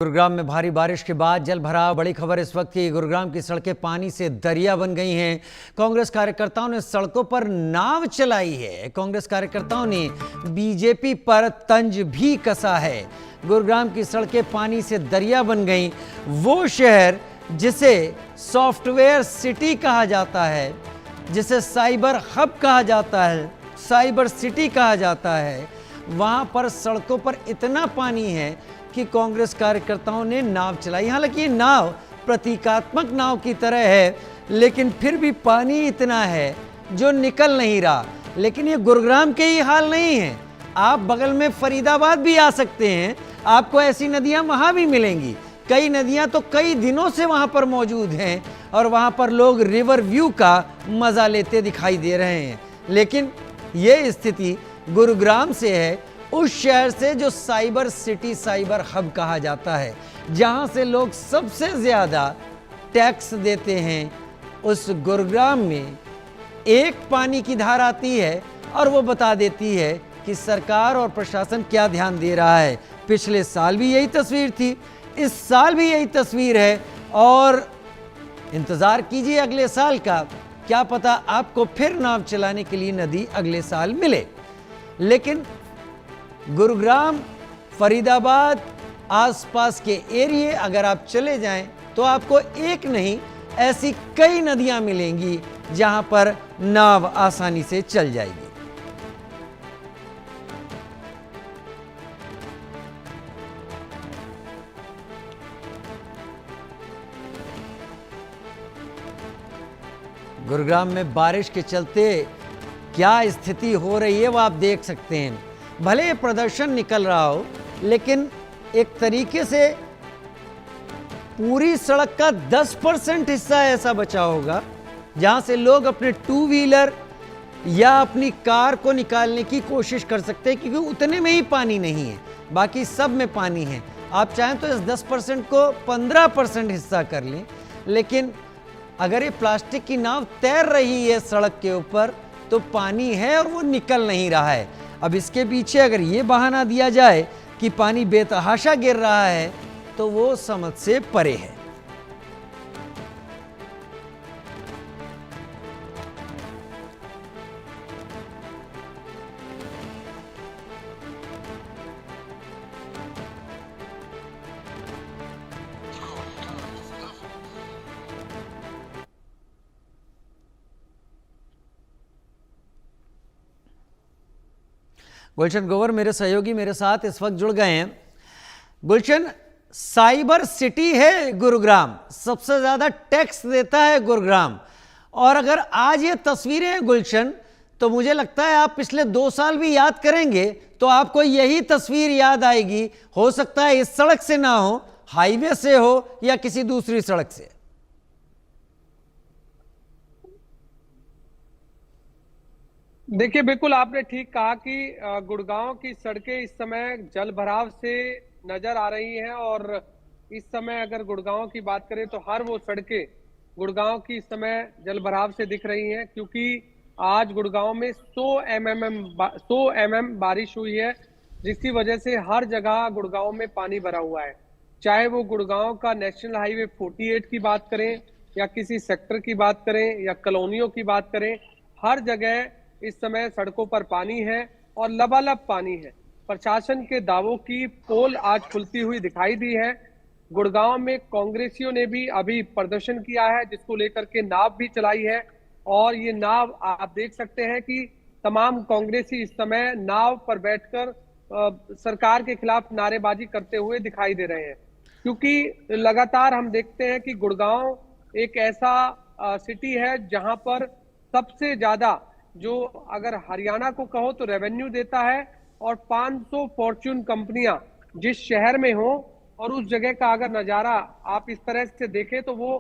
गुरुग्राम में भारी बारिश के बाद जल भराव। बड़ी खबर इस वक्त की, गुरुग्राम की सड़कें पानी से दरिया बन गई हैं। कांग्रेस कार्यकर्ताओं ने सड़कों पर नाव चलाई है। कांग्रेस कार्यकर्ताओं ने बीजेपी पर तंज भी कसा है। गुरुग्राम की सड़कें पानी से दरिया बन गई। वो शहर जिसे सॉफ्टवेयर सिटी कहा जाता है, जिसे साइबर हब कहा जाता है, साइबर सिटी कहा जाता है, वहां पर सड़कों पर इतना पानी है कि कांग्रेस कार्यकर्ताओं ने नाव चलाई। हालांकि ये नाव प्रतीकात्मक नाव की तरह है, लेकिन फिर भी पानी इतना है जो निकल नहीं रहा। लेकिन ये गुरुग्राम के ही हाल नहीं है, आप बगल में फरीदाबाद भी आ सकते हैं, आपको ऐसी नदियां वहां भी मिलेंगी। कई नदियां तो कई दिनों से वहां पर मौजूद हैं और वहां पर लोग रिवर व्यू का मजा लेते दिखाई दे रहे हैं। लेकिन ये स्थिति गुरुग्राम से है, उस शहर से जो साइबर सिटी, साइबर हब कहा जाता है, जहां से लोग सबसे ज्यादा टैक्स देते हैं। उस गुरुग्राम में एक पानी की धार आती है और वो बता देती है कि सरकार और प्रशासन क्या ध्यान दे रहा है। पिछले साल भी यही तस्वीर थी, इस साल भी यही तस्वीर है और इंतजार कीजिए अगले साल का, क्या पता आपको फिर नाव चलाने के लिए नदी अगले साल मिले। लेकिन गुरुग्राम, फरीदाबाद, आसपास के एरिए अगर आप चले जाएं तो आपको एक नहीं ऐसी कई नदियां मिलेंगी जहां पर नाव आसानी से चल जाएगी। गुरुग्राम में बारिश के चलते क्या स्थिति हो रही है वो आप देख सकते हैं। भले प्रदर्शन निकल रहा हो, लेकिन एक तरीके से पूरी सड़क का 10% हिस्सा ऐसा बचा होगा जहां से लोग अपने टू व्हीलर या अपनी कार को निकालने की कोशिश कर सकते हैं, क्योंकि उतने में ही पानी नहीं है, बाकी सब में पानी है। आप चाहें तो इस 10% को 15% हिस्सा कर लें, लेकिन अगर ये प्लास्टिक की नाव तैर रही है सड़क के ऊपर तो पानी है और वो निकल नहीं रहा है। अब इसके पीछे अगर ये बहाना दिया जाए कि पानी बेतहाशा गिर रहा है तो वो समझ से परे है। गुलशन गोवर मेरे सहयोगी मेरे साथ इस वक्त जुड़ गए हैं। गुलशन, साइबर सिटी है गुरुग्राम, सबसे ज्यादा टैक्स देता है गुरुग्राम, और अगर आज ये तस्वीरें हैं गुलशन, तो मुझे लगता है आप पिछले 2 साल भी याद करेंगे तो आपको यही तस्वीर याद आएगी। हो सकता है इस सड़क से ना हो, हाईवे से हो या किसी दूसरी सड़क से। देखिए, बिल्कुल आपने ठीक कहा कि गुड़गांव की सड़कें इस समय जल भराव से नजर आ रही हैं और इस समय अगर गुड़गांव की बात करें तो हर वो सड़कें गुड़गांव की इस समय जल भराव से दिख रही हैं, क्योंकि आज गुड़गांव में 100 mm बारिश हुई है, जिसकी वजह से हर जगह गुड़गांव में पानी भरा हुआ है। चाहे वो गुड़गांव का नेशनल हाईवे 48 की बात करें या किसी सेक्टर की बात करें या कॉलोनियों की बात करें, हर जगह इस समय सड़कों पर पानी है और लबालब पानी है। प्रशासन के दावों की पोल आज खुलती हुई दिखाई दी है। गुड़गांव में कांग्रेसियों ने भी अभी प्रदर्शन किया है, जिसको लेकर के नाव भी चलाई है और ये नाव आप देख सकते हैं कि तमाम कांग्रेसी इस समय नाव पर बैठकर सरकार के खिलाफ नारेबाजी करते हुए दिखाई दे रहे हैं, क्योंकि लगातार हम देखते हैं कि गुड़गांव एक ऐसा सिटी है जहां पर सबसे ज्यादा जो अगर हरियाणा को कहो तो रेवेन्यू देता है और 500 फॉर्च्यून कंपनियां जिस शहर में हो और उस जगह का अगर नजारा आप इस तरह से देखें तो वो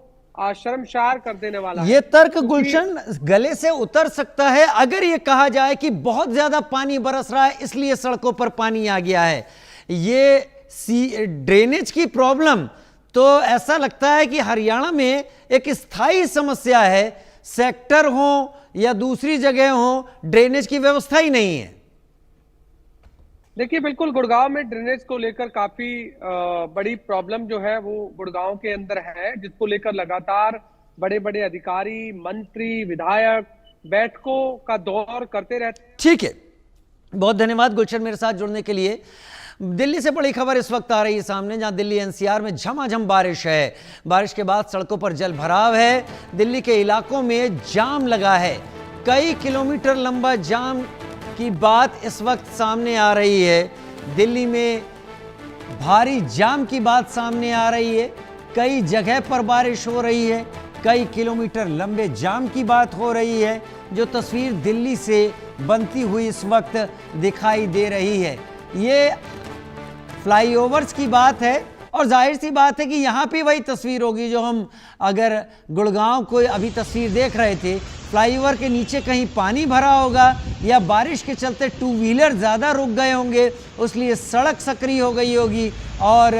शर्मसार कर देने वाला है। ये तर्क गुलशन गले से उतर सकता है अगर ये कहा जाए कि बहुत ज्यादा पानी बरस रहा है इसलिए सड़कों पर पानी आ गया है। ये ड्रेनेज की प्रॉब्लम तो ऐसा लगता है कि हरियाणा में एक स्थायी समस्या है, सेक्टर हो या दूसरी जगह हो, ड्रेनेज की व्यवस्था ही नहीं है। देखिए बिल्कुल गुड़गांव में ड्रेनेज को लेकर काफी बड़ी प्रॉब्लम जो है वो गुड़गांव के अंदर है, जिसको लेकर लगातार बड़े बड़े अधिकारी, मंत्री, विधायक बैठकों का दौर करते रहते हैं। ठीक है, बहुत धन्यवाद गुलशन मेरे साथ जुड़ने के लिए। दिल्ली से बड़ी खबर इस वक्त आ रही है सामने, जहां दिल्ली एनसीआर में झमाझम बारिश है। बारिश के बाद सड़कों पर जल भराव है, दिल्ली के इलाकों में जाम लगा है। कई किलोमीटर लंबा जाम की बात इस वक्त सामने आ रही है। दिल्ली में भारी जाम की बात सामने आ रही है। कई जगह पर बारिश हो रही है, कई किलोमीटर लंबे जाम की बात हो रही है। जो तस्वीर दिल्ली से बनती हुई इस वक्त दिखाई दे रही है, ये फ्लाईओवर्स की बात है और जाहिर सी बात है कि यहाँ पे वही तस्वीर होगी जो हम अगर गुड़गांव को अभी तस्वीर देख रहे थे। फ्लाईओवर के नीचे कहीं पानी भरा होगा या बारिश के चलते टू व्हीलर ज़्यादा रुक गए होंगे, इसलिए सड़क सक्रिय हो गई होगी और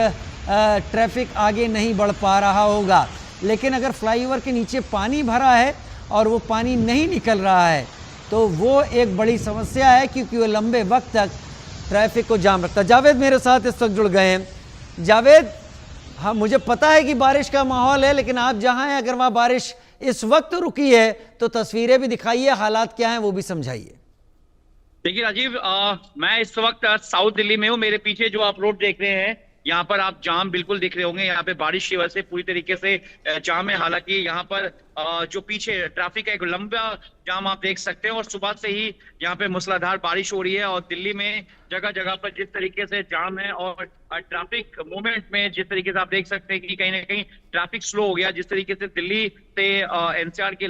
ट्रैफिक आगे नहीं बढ़ पा रहा होगा। लेकिन अगर फ्लाईओवर के नीचे पानी भरा है और वो पानी नहीं निकल रहा है तो वो एक बड़ी समस्या है, क्योंकि वो लंबे वक्त तक ट्रैफिक को जाम रखता है। जावेद मेरे साथ इस वक्त जुड़ गए हैं। जावेद, हाँ मुझे पता है कि बारिश का माहौल है, लेकिन आप जहां हैं अगर वहां बारिश इस वक्त रुकी है तो तस्वीरें भी दिखाइए, हालात क्या हैं वो भी समझाइए। देखिए राजीव, मैं इस वक्त साउथ दिल्ली में हूँ। मेरे पीछे जो आप रोड देख रहे हैं, यहाँ पर आप जाम बिल्कुल दिख रहे होंगे। यहाँ पे बारिश की वजह से पूरी तरीके से जाम है। हालांकि यहाँ पर जो पीछे ट्रैफिक है, एक लंबा जाम आप देख सकते हैं। और सुबह से ही यहाँ पे मूसलाधार बारिश हो रही है और दिल्ली में जगह जगह पर जिस तरीके से जाम है और ट्रैफिक मूवमेंट में जिस तरीके से आप देख सकते हैं कि कहीं ना कहीं ट्रैफिक स्लो हो गया। जिस तरीके से दिल्ली से एनसीआर के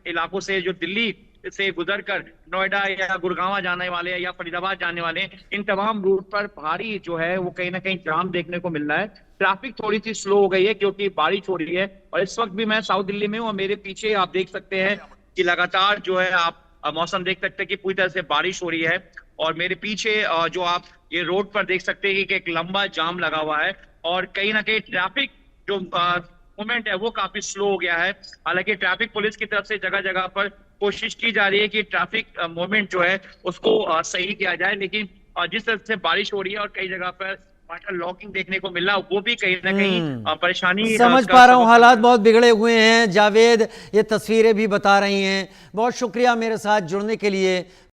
इलाकों से जो दिल्ली से गुजर कर नोएडा या गुड़गांव जाने वाले या फरीदाबाद जाने वाले, इन तमाम रूट पर भारी जो है वो कहीं ना कहीं जाम देखने को मिल रहा है। ट्रैफिक थोड़ी सी स्लो हो गई है क्योंकि बारिश हो रही है। और इस वक्त भी मैं साउथ दिल्ली में हूँ और मेरे पीछे आप देख सकते हैं कि लगातार जो है आप मौसम देख सकते हैं कि पूरी तरह से बारिश हो रही है। और मेरे पीछे जो आप ये रोड पर देख सकते हैं कि एक लंबा जाम लगा हुआ है और कहीं ना कहीं ट्रैफिक जो मूवमेंट है वो काफी स्लो हो गया है। हालांकि ट्रैफिक पुलिस की तरफ से जगह जगह पर कोशिश की जा रही है कि ट्रैफिक मूवमेंट जो है उसको सही किया जाए, लेकिन जिस तरह से बारिश हो रही है और कई जगह पर वाटर लॉकिंग देखने को मिल रहा है, वो भी कहीं ना कहीं परेशानी समझ पा रहा हूँ। हालात बहुत बिगड़े हुए हैं जावेद, ये तस्वीरें भी बता रही हैं। बहुत शुक्रिया मेरे साथ जुड़ने के लिए।